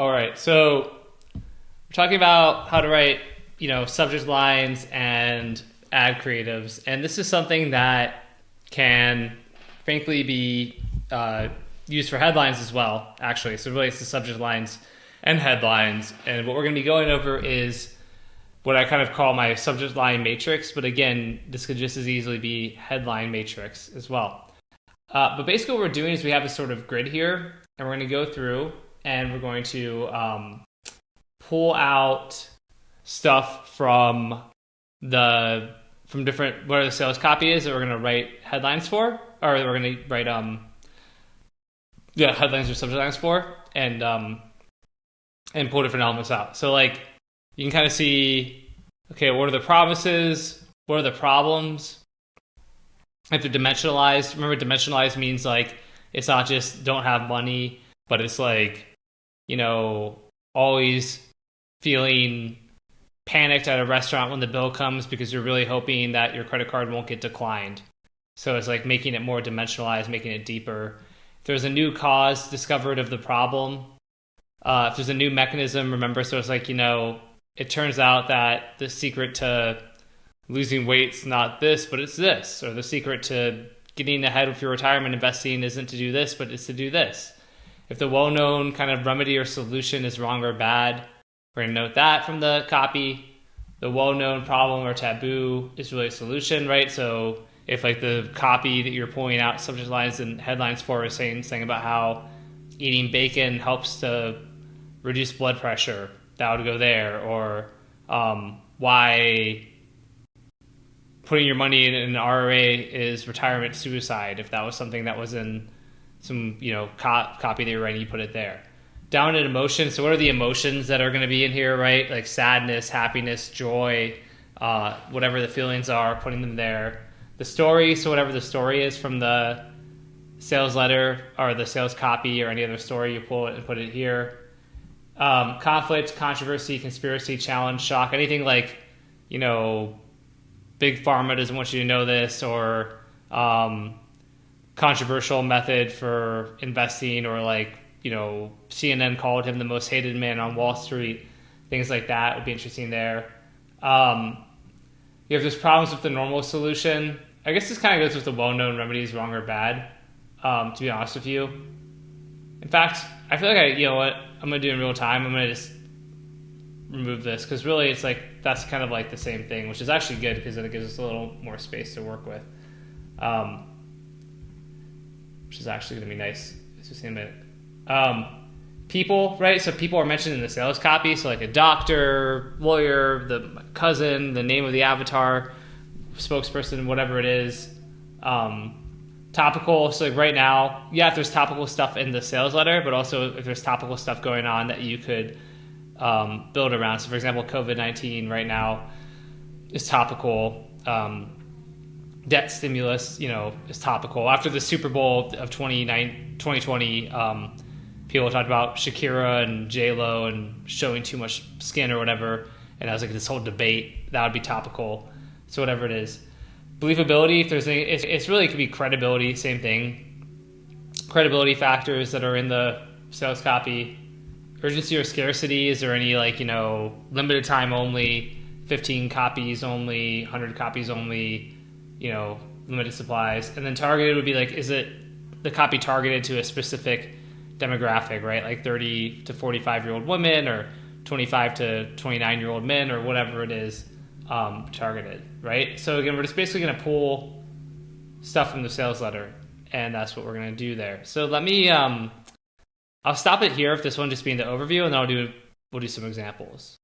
All right, so we're talking about how to write, subject lines and ad creatives, and this is something that can, frankly, be used for headlines as well. Actually, so it relates to subject lines and headlines. And what we're going to be going over is what I kind of call my subject line matrix. But again, this could just as easily be headline matrix as well. But basically, what we're doing is we have a sort of grid here, and we're going to go through and we're going to pull out stuff from different where the sales copy is that we're going to write headlines for, or we're going to write headlines or subject lines for, and pull different elements out. So like you can kind of see, okay, what are the promises? What are the problems? If they're dimensionalized, remember dimensionalized means like it's not just don't have money, but it's like, always feeling panicked at a restaurant when the bill comes because you're really hoping that your credit card won't get declined. So it's like making it more dimensionalized, making it deeper. If there's a new cause discovered of the problem, if there's a new mechanism, remember, so it's like, it turns out that the secret to losing weight's not this, but it's this, or the secret to getting ahead with your retirement investing isn't to do this, but it's to do this. If the well-known kind of remedy or solution is wrong or bad, we're going to note that from the copy. The well-known problem or taboo is really a solution, right? So if like the copy that you're pulling out subject lines and headlines for is saying something about how eating bacon helps to reduce blood pressure, that would go there. Or why putting your money in an RRA is retirement suicide. If that was something that was in some copy that you're writing, you put it there. Down in emotions, so what are the emotions that are going to be in here, right? Like sadness, happiness, joy, whatever the feelings are, putting them there. The story, so whatever the story is from the sales letter or the sales copy or any other story, you pull it and put it here. Conflict, controversy, conspiracy, challenge, shock, anything like, big pharma doesn't want you to know this, or controversial method for investing, or like, CNN called him the most hated man on Wall Street. Things like that would be interesting there. If there's problems with the normal solution, I guess this kind of goes with the well-known remedies, wrong or bad, to be honest with you. In fact, I feel like I'm going to do in real time. I'm going to just remove this because really it's like that's kind of like the same thing, which is actually good because then it gives us a little more space to work with, which is actually going to be nice. Let's just see a minute. People, right? So people are mentioned in the sales copy. So like a doctor, lawyer, the cousin, the name of the avatar, spokesperson, whatever it is. Topical. So like right now, if there's topical stuff in the sales letter, but also if there's topical stuff going on that you could build around. So for example, COVID-19 right now is topical. Debt stimulus, is topical. After the Super Bowl of 2020, people talked about Shakira and J-Lo and showing too much skin or whatever, and that was like this whole debate. That would be topical. So whatever it is. Believability, if there's it's really, it could be credibility, same thing. Credibility factors that are in the sales copy. Urgency or scarcity, is there any like, limited time only, 15 copies only, 100 copies only, limited supplies. And then targeted would be like, is it the copy targeted to a specific demographic, right? Like 30 to 45-year-old women or 25 to 29-year-old men or whatever it is, targeted, right? So again, we're just basically going to pull stuff from the sales letter, and that's what we're going to do there. So let me, I'll stop it here if this one just being the overview, and then we'll do some examples.